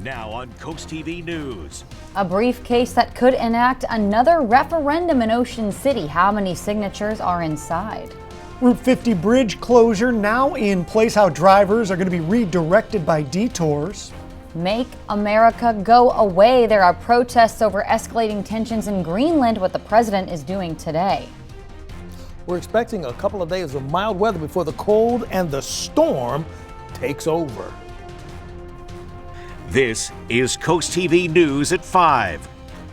Now on CoastTV News. A briefcase that could enact another referendum in Ocean City. How many signatures are inside? Route 50 bridge closure now in place. How drivers are going to be redirected by detours. Make America go away. There are protests over escalating tensions in Greenland. What the president is doing today. We're expecting a couple of days of mild weather before the cold and the storm takes over. This is CoastTV News at 5.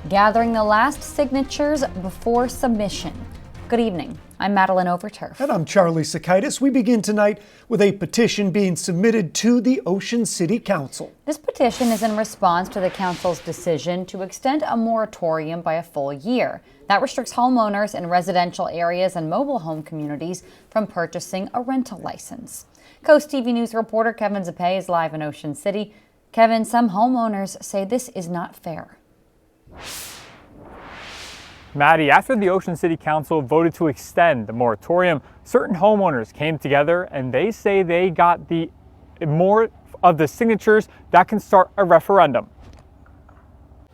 Gathering the last signatures before submission. Good evening. I'm Madeline Overturf. And I'm Charlie Sakaitis. We begin tonight with a petition being submitted to the Ocean City Council. This petition is in response to the council's decision to extend a moratorium by a full year. That restricts homeowners in residential areas and mobile home communities from purchasing a rental license. Coast TV News reporter Kevin Zappe is live in Ocean City. Kevin, some homeowners say this is not fair. Maddie, after the Ocean City Council voted to extend the moratorium, certain homeowners came together and they say they got more of the signatures that can start a referendum.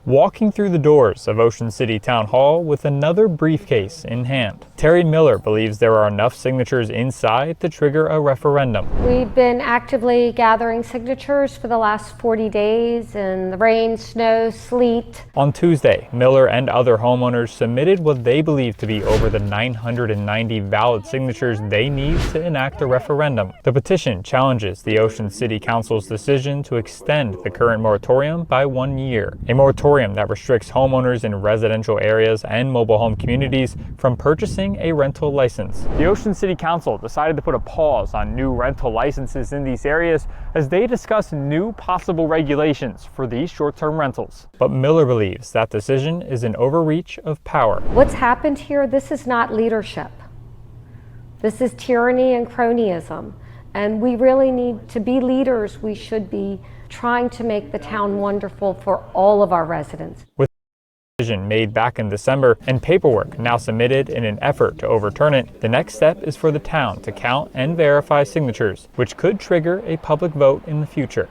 Walking through the doors of Ocean City Town Hall with another briefcase in hand, Terry Miller believes there are enough signatures inside to trigger a referendum. We've been actively gathering signatures for the last 40 days in the rain, snow, sleet. On Tuesday, Miller and other homeowners submitted what they believe to be over the 990 valid signatures they need to enact a referendum. The petition challenges the Ocean City Council's decision to extend the current moratorium by 1 year. A moratorium that restricts homeowners in residential areas and mobile home communities from purchasing a rental license. The Ocean City Council decided to put a pause on new rental licenses in these areas as they discuss new possible regulations for these short-term rentals. But Miller believes that decision is an overreach of power. What's happened here, this is not leadership. This is tyranny and cronyism. And we really need to be leaders. We should be trying to make the town wonderful for all of our residents. With a decision made back in December and paperwork now submitted in an effort to overturn it, the next step is for the town to count and verify signatures, which could trigger a public vote in the future.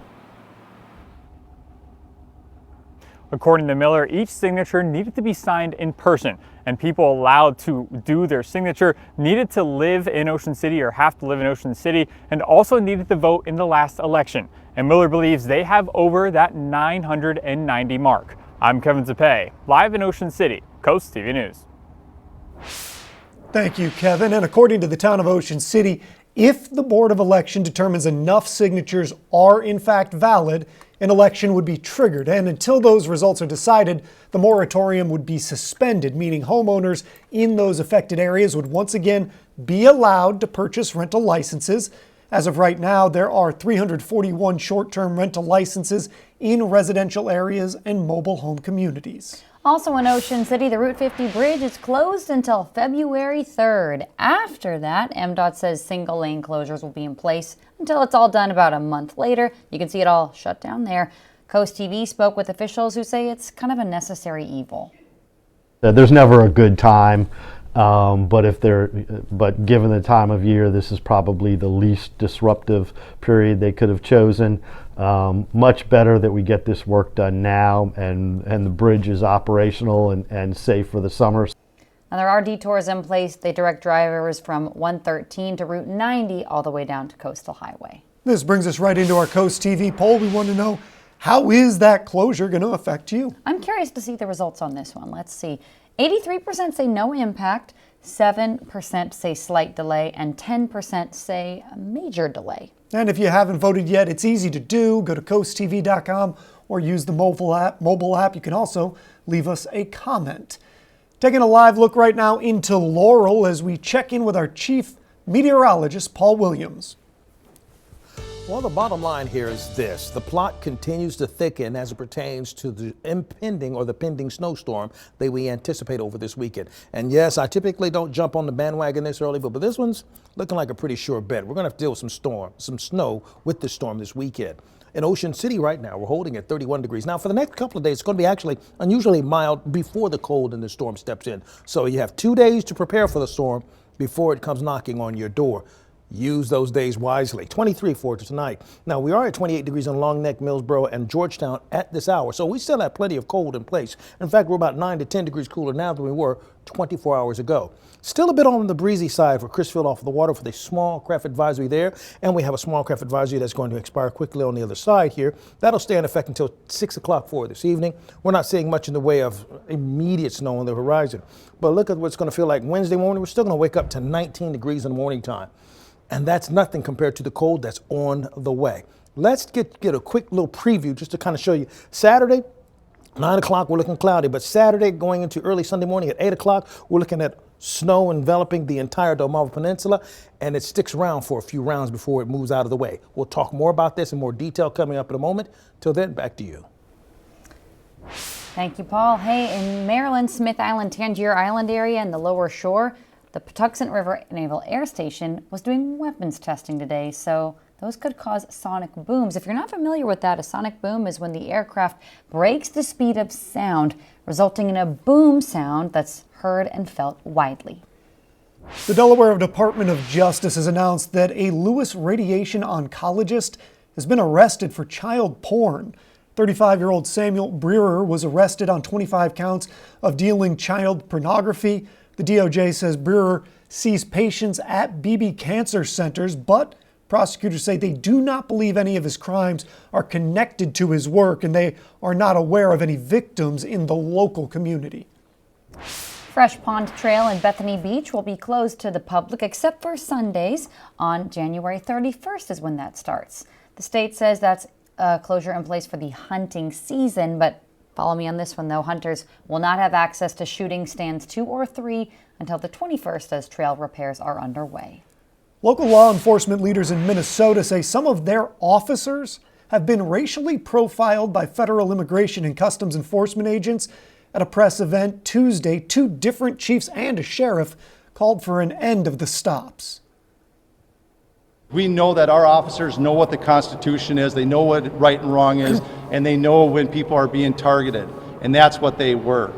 According to Miller, each signature needed to be signed in person, and people allowed to do their signature needed to live in Ocean City or have to live in Ocean City, and also needed to vote in the last election. And Miller believes they have over that 990 mark. I'm Kevin Zappe, live in Ocean City, Coast TV News. Thank you, Kevin. And according to the town of Ocean City, if the Board of Election determines enough signatures are in fact valid, an election would be triggered. And until those results are decided, the moratorium would be suspended, meaning homeowners in those affected areas would once again be allowed to purchase rental licenses. As of right now, there are 341 short-term rental licenses in residential areas and mobile home communities. Also in Ocean City, the Route 50 bridge is closed until February 3rd. After that, MDOT says single lane closures will be in place until it's all done about a month later. You can see it all shut down there. Coast TV spoke with officials who say it's kind of a necessary evil. There's never a good time, but given the time of year, this is probably the least disruptive period they could have chosen. Much better that we get this work done now and the bridge is operational and safe for the summer. Now, there are detours in place. They direct drivers from 113 to Route 90 all the way down to Coastal Highway. This brings us right into our Coast TV poll. We want to know, how is that closure going to affect you? I'm curious to see the results on this one. Let's see. 83% say no impact, 7% say slight delay, and 10% say a major delay. And if you haven't voted yet, it's easy to do. Go to coasttv.com or use the mobile app. You can also leave us a comment. Taking a live look right now into Laurel as we check in with our chief meteorologist, Paul Williams. Well, the bottom line here is this. The plot continues to thicken as it pertains to the pending snowstorm that we anticipate over this weekend. And yes, I typically don't jump on the bandwagon this early, but this one's looking like a pretty sure bet. We're going to have to deal with some snow with this storm this weekend. In Ocean City right now, we're holding at 31 degrees. Now, for the next couple of days, it's going to be actually unusually mild before the cold and the storm steps in. So you have 2 days to prepare for the storm before it comes knocking on your door. Use those days wisely. 23 for tonight. Now, we are at 28 degrees in Long Neck, Millsboro, and Georgetown at this hour, so we still have plenty of cold in place. In fact, we're about 9 to 10 degrees cooler now than we were 24 hours ago. Still a bit on the breezy side for Chrisfield off the water for the small craft advisory there, and we have a small craft advisory that's going to expire quickly on the other side here. That'll stay in effect until 6 o'clock for this evening. We're not seeing much in the way of immediate snow on the horizon, but look at what it's going to feel like Wednesday morning. We're still going to wake up to 19 degrees in the morning time. And that's nothing compared to the cold that's on the way. Let's get a quick little preview just to kind of show you. Saturday, 9 o'clock, we're looking cloudy, but Saturday going into early Sunday morning at 8 o'clock, we're looking at snow enveloping the entire Delmarva Peninsula, and it sticks around for a few rounds before it moves out of the way. We'll talk more about this in more detail coming up in a moment. Till then, back to you. Thank you, Paul. Hey, in Maryland, Smith Island, Tangier Island area and the lower shore, the Patuxent River Naval Air Station was doing weapons testing today, so those could cause sonic booms. If you're not familiar with that, a sonic boom is when the aircraft breaks the speed of sound, resulting in a boom sound that's heard and felt widely. The Delaware Department of Justice has announced that a Lewis radiation oncologist has been arrested for child porn. 35-year-old Samuel Brewer was arrested on 25 counts of dealing child pornography. The DOJ says Brewer sees patients at BB cancer centers, but prosecutors say they do not believe any of his crimes are connected to his work, and they are not aware of any victims in the local community. Fresh Pond Trail in Bethany Beach will be closed to the public except for Sundays. On January 31st is when that starts. The state says that's a closure in place for the hunting season, but follow me on this one, though. Hunters will not have access to shooting stands 2 or 3 until the 21st as trail repairs are underway. Local law enforcement leaders in Minnesota say some of their officers have been racially profiled by federal immigration and customs enforcement agents. At a press event Tuesday, 2 different chiefs and a sheriff called for an end of the stops. We know that our officers know what the Constitution is, they know what right and wrong is, and they know when people are being targeted, and that's what they were.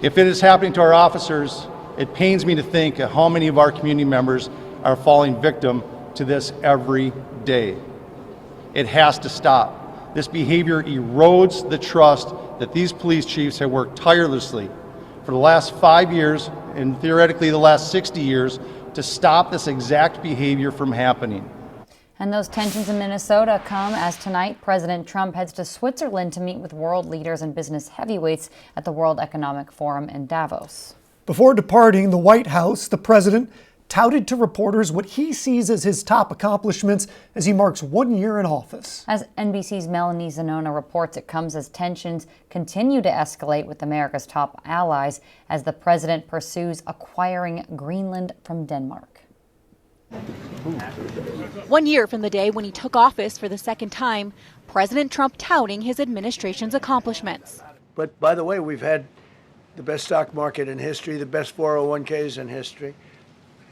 If it is happening to our officers, it pains me to think of how many of our community members are falling victim to this every day. It has to stop. This behavior erodes the trust that these police chiefs have worked tirelessly for the last 5 years and theoretically the last 60 years to stop this exact behavior from happening. And those tensions in Minnesota come as tonight President Trump heads to Switzerland to meet with world leaders and business heavyweights at the World Economic Forum in Davos. Before departing the White House, the president touted to reporters what he sees as his top accomplishments as he marks 1 year in office. As NBC's Melanie Zanona reports, it comes as tensions continue to escalate with America's top allies as the president pursues acquiring Greenland from Denmark. 1 year from the day when he took office for the second time, President Trump touting his administration's accomplishments. But by the way, we've had the best stock market in history, the best 401ks in history,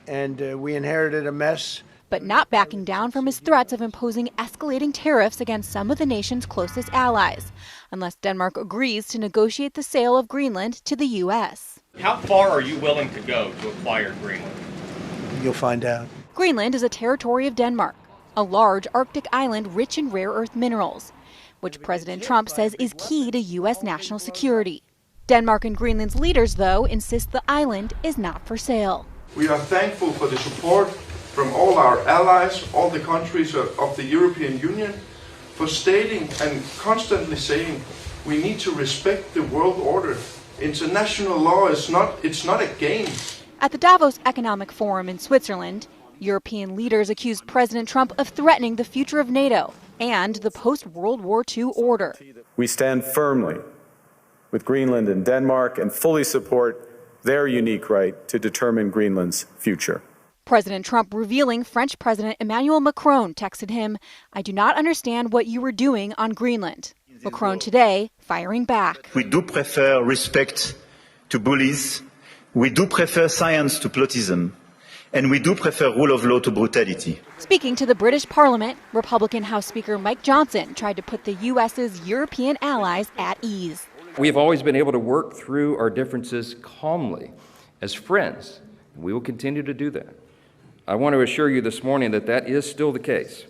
and we inherited a mess. But not backing down from his threats of imposing escalating tariffs against some of the nation's closest allies, unless Denmark agrees to negotiate the sale of Greenland to the U.S. How far are you willing to go to acquire Greenland? You'll find out. Greenland is a territory of Denmark, a large Arctic island rich in rare earth minerals, which President Trump says is key to U.S. national security. Denmark and Greenland's leaders, though, insist the island is not for sale. We are thankful for the support from all our allies, all the countries of the European Union, for stating and constantly saying we need to respect the world order. International law is not a game. At the Davos Economic Forum in Switzerland, European leaders accused President Trump of threatening the future of NATO and the post-World War II order. We stand firmly with Greenland and Denmark and fully support their unique right to determine Greenland's future. President Trump revealing French President Emmanuel Macron texted him, "I do not understand what you were doing on Greenland." Macron today firing back. We do prefer respect to bullies. We do prefer science to plotism. And we do prefer rule of law to brutality. Speaking to the British Parliament, Republican House Speaker Mike Johnson tried to put the U.S.'s European allies at ease. We have always been able to work through our differences calmly as friends. We will continue to do that. I want to assure you this morning that that is still the case.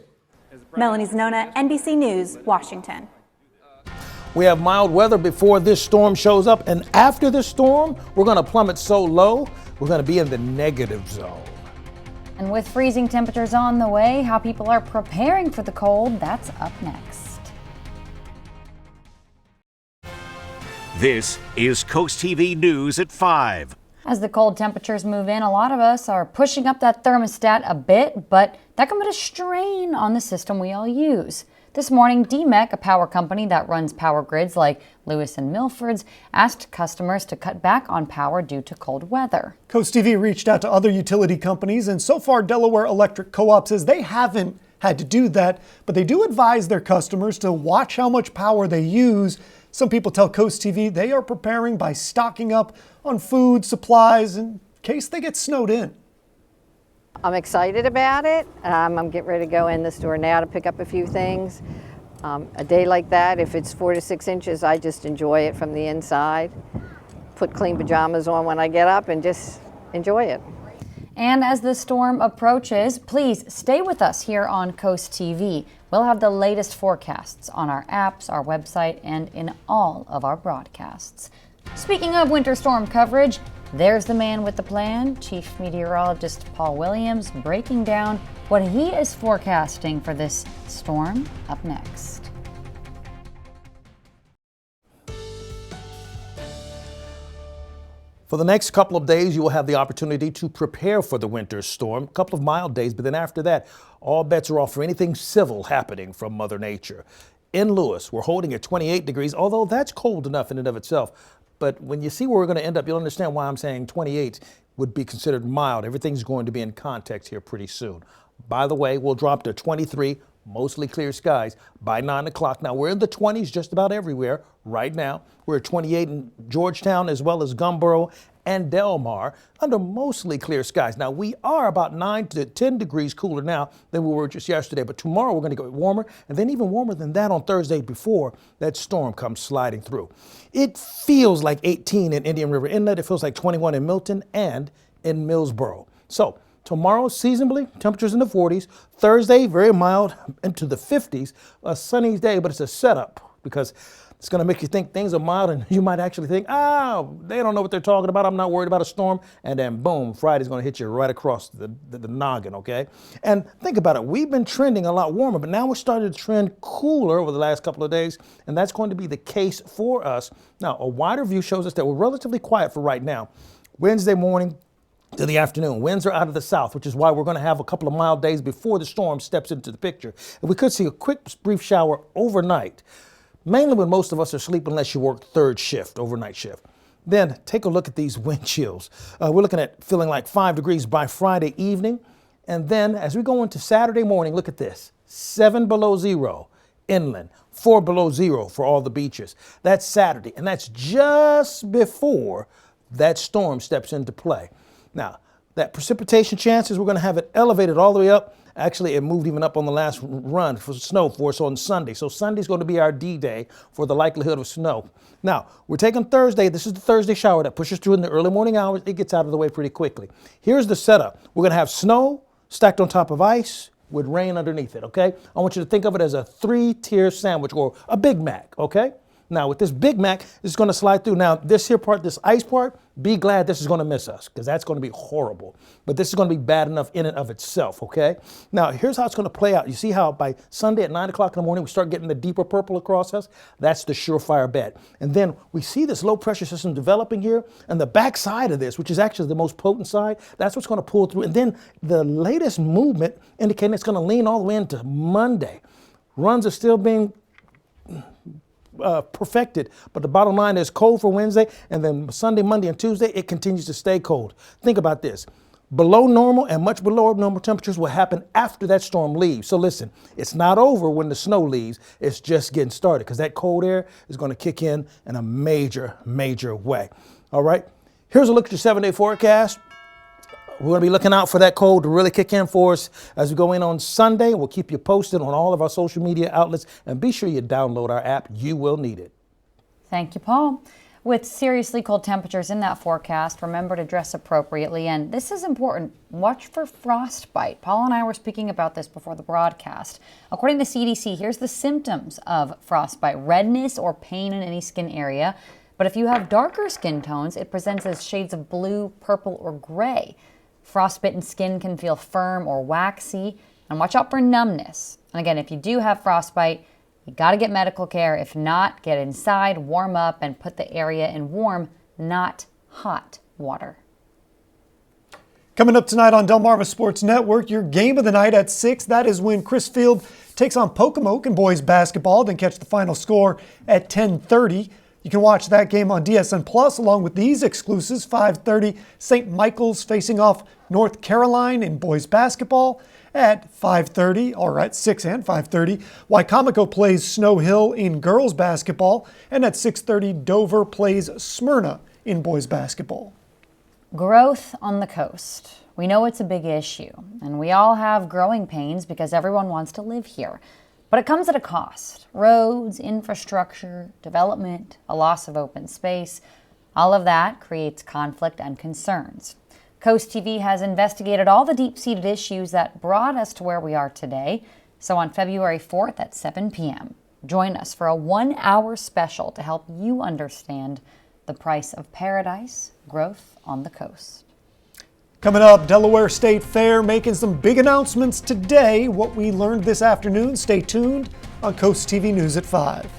Melanie Zanona, NBC News, Washington. We have mild weather before this storm shows up, and after this storm, we're going to plummet so low, we're going to be in the negative zone. And with freezing temperatures on the way, how people are preparing for the cold, that's up next. This is Coast TV News at 5. As the cold temperatures move in, a lot of us are pushing up that thermostat a bit, but that can put a strain on the system we all use. This morning, DMEC, a power company that runs power grids like Lewis and Milford's, asked customers to cut back on power due to cold weather. Coast TV reached out to other utility companies, and so far Delaware Electric Co-op says they haven't had to do that, but they do advise their customers to watch how much power they use. Some people tell Coast TV they are preparing by stocking up on food, supplies, in case they get snowed in. I'm excited about it. I'm getting ready to go in the store now to pick up a few things. A day like that, if it's 4 to 6 inches, I just enjoy it from the inside. Put clean pajamas on when I get up and just enjoy it. And as the storm approaches, please stay with us here on Coast TV. We'll have the latest forecasts on our apps, our website, and in all of our broadcasts. Speaking of winter storm coverage, there's the man with the plan, Chief Meteorologist Paul Williams, breaking down what he is forecasting for this storm up next. For the next couple of days, you will have the opportunity to prepare for the winter storm. A couple of mild days, but then after that, all bets are off for anything civil happening from Mother Nature. In Lewis, we're holding at 28 degrees, although that's cold enough in and of itself. But when you see where we're going to end up, you'll understand why I'm saying 28 would be considered mild. Everything's going to be in context here pretty soon. By the way, we'll drop to 23, mostly clear skies by 9 o'clock. Now, we're in the 20s just about everywhere right now. We're at 28 in Georgetown as well as Gumboro and Del Mar under mostly clear skies. Now, we are about 9 to 10 degrees cooler now than we were just yesterday, but tomorrow we're going to go warmer, and then even warmer than that on Thursday before that storm comes sliding through. It feels like 18 in Indian River Inlet. It feels like 21 in Milton and in Millsboro. So tomorrow, seasonably, temperatures in the 40s. Thursday, very mild into the 50s. A sunny day, but it's a setup because it's going to make you think things are mild, and you might actually think, they don't know what they're talking about. I'm not worried about a storm. And then, boom, Friday's going to hit you right across the noggin, okay? And think about it. We've been trending a lot warmer, but now we're starting to trend cooler over the last couple of days, and that's going to be the case for us. Now, a wider view shows us that we're relatively quiet for right now. Wednesday morning to the afternoon. Winds are out of the south, which is why we're going to have a couple of mild days before the storm steps into the picture. And we could see a quick, brief shower overnight. Mainly when most of us are asleep unless you work third shift, overnight shift. Then take a look at these wind chills. We're looking at feeling like 5 degrees by Friday evening. And then as we go into Saturday morning, look at this, 7 below zero inland, 4 below zero for all the beaches. That's Saturday, and that's just before that storm steps into play. Now, that precipitation chances, we're going to have it elevated all the way up. Actually, it moved even up on the last run for snow for us on Sunday. So Sunday's going to be our D-Day for the likelihood of snow. Now, we're taking Thursday. This is the Thursday shower that pushes through in the early morning hours. It gets out of the way pretty quickly. Here's the setup. We're going to have snow stacked on top of ice with rain underneath it, okay? I want you to think of it as a 3-tier sandwich or a Big Mac, okay? Now, with this Big Mac, it's going to slide through. Now, this here part, this ice part, be glad this is going to miss us because that's going to be horrible. But this is going to be bad enough in and of itself, okay? Now, here's how it's going to play out. You see how by Sunday at 9 o'clock in the morning, we start getting the deeper purple across us? That's the surefire bet. And then we see this low pressure system developing here, and the back side of this, which is actually the most potent side, that's what's going to pull through. And then the latest movement indicating it's going to lean all the way into Monday. Runs are still being perfected, but the bottom line is cold for Wednesday, and then Sunday, Monday, and Tuesday, it continues to stay cold. Think about this. Below normal and much below normal temperatures will happen after that storm leaves. So listen, it's not over when the snow leaves. It's just getting started because that cold air is going to kick in a major, major way. All right, here's a look at your 7-day forecast. We're going to be looking out for that cold to really kick in for us as we go in on Sunday. We'll keep you posted on all of our social media outlets, and be sure you download our app. You will need it. Thank you, Paul. With seriously cold temperatures in that forecast, remember to dress appropriately. And this is important. Watch for frostbite. Paul and I were speaking about this before the broadcast. According to CDC, here's the symptoms of frostbite: redness or pain in any skin area. But if you have darker skin tones, it presents as shades of blue, purple, or gray. Frostbitten skin can feel firm or waxy. And watch out for numbness. And again, if you do have frostbite, you got to get medical care. If not, get inside, warm up, and put the area in warm, not hot water. Coming up tonight on Delmarva Sports Network, your game of the night at 6. That is when Chrisfield takes on Pocomoke in boys basketball. Then catch the final score at 10:30. You can watch that game on DSN Plus along with these exclusives. 5:30, St. Michael's facing off North Carolina in boys basketball. At 5:30, or at 6 and 5:30, Wycomico plays Snow Hill in girls basketball. And at 6:30, Dover plays Smyrna in boys basketball. Growth on the coast. We know it's a big issue, and we all have growing pains because everyone wants to live here. But it comes at a cost. Roads, infrastructure, development, a loss of open space, all of that creates conflict and concerns. CoastTV has investigated all the deep-seated issues that brought us to where we are today. So on February 4th at 7 p.m., join us for a 1-hour special to help you understand the price of paradise, growth on the coast. Coming up, Delaware State Fair making some big announcements today. What we learned this afternoon. Stay tuned on CoastTV News at 5.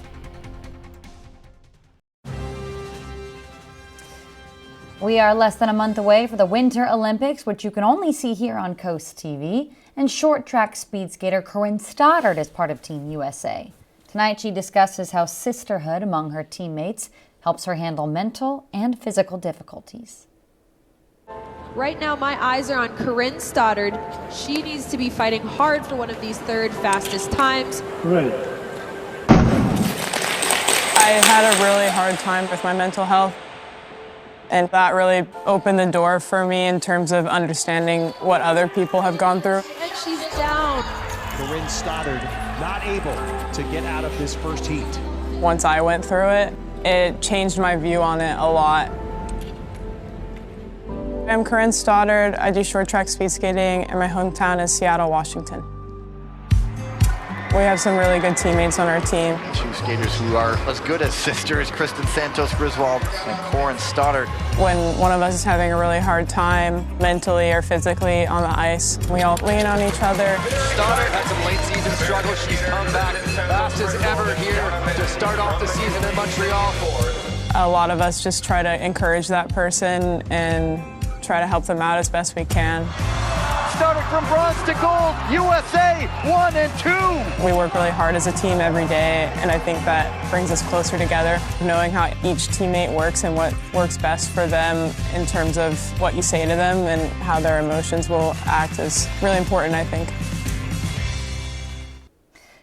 We are less than a month away for the Winter Olympics, which you can only see here on CoastTV. And short track speed skater Corinne Stoddard is part of Team USA. Tonight she discusses how sisterhood among her teammates helps her handle mental and physical difficulties. Right now, my eyes are on Corinne Stoddard. She needs to be fighting hard for one of these third fastest times. Right. I had a really hard time with my mental health, and that really opened the door for me in terms of understanding what other people have gone through. And she's down. Corinne Stoddard not able to get out of this first heat. Once I went through it, it changed my view on it a lot. I'm Corinne Stoddard. I do short track speed skating, and my hometown is Seattle, Washington. We have some really good teammates on our team. Two skaters who are as good as sisters, Kristen Santos Griswold and Corinne Stoddard. When one of us is having a really hard time, mentally or physically on the ice, we all lean on each other. Stoddard had some late season struggles. She's come back fastest ever here to start off the season in Montreal. A lot of us just try to encourage that person and try to help them out as best we can. Stoddard from bronze to gold, USA 1 and 2. We work really hard as a team every day, and I think that brings us closer together. Knowing how each teammate works and what works best for them in terms of what you say to them and how their emotions will act is really important, I think.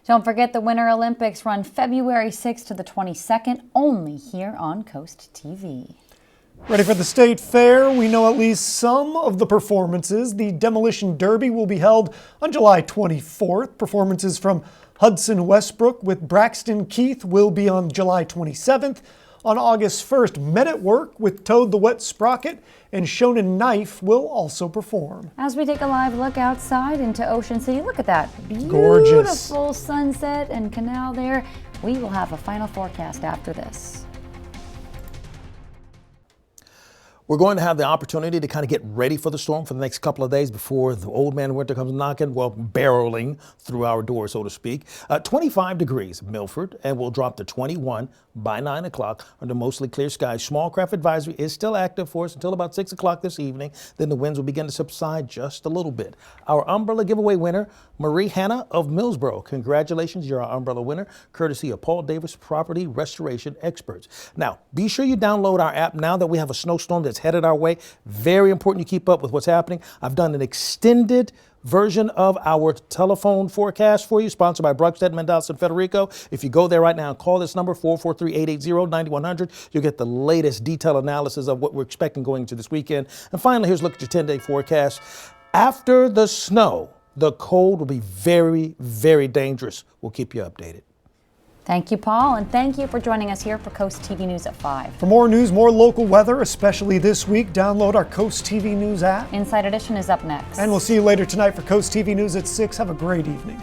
Don't forget the Winter Olympics run February 6th to the 22nd, only here on CoastTV. Ready for the State Fair? We know at least some of the performances. The Demolition Derby will be held on July 24th. Performances from Hudson Westbrook with Braxton Keith will be on July 27th. On August 1st, Men at Work with Toad the Wet Sprocket and Shonen Knife will also perform. As we take a live look outside into Ocean City, look at that gorgeous, beautiful sunset and canal there. We will have a final forecast after this. We're going to have the opportunity to kind of get ready for the storm for the next couple of days before the old man winter comes knocking, well, barreling through our door, so to speak. 25 degrees, Milford, and we'll drop to 21 by 9 o'clock under mostly clear skies. Small craft advisory is still active for us until about 6 o'clock this evening. Then the winds will begin to subside just a little bit. Our umbrella giveaway winner, Marie Hanna of Millsboro. Congratulations, you're our umbrella winner, courtesy of Paul Davis Property Restoration Experts. Now, be sure you download our app now that we have a snowstorm that's headed our way. Very important you keep up with what's happening. I've done an extended version of our telephone forecast for you, sponsored by Brugstead, Mendoza, and Federico. If you go there right now and call this number, 443-880-9100, you'll get the latest detailed analysis of what we're expecting going into this weekend. And finally, here's a look at your 10-day forecast. After the snow, the cold will be very, very dangerous. We'll keep you updated. Thank you, Paul, and thank you for joining us here for Coast TV News at 5. For more news, more local weather, especially this week, download our Coast TV News app. Inside Edition is up next. And we'll see you later tonight for Coast TV News at 6. Have a great evening.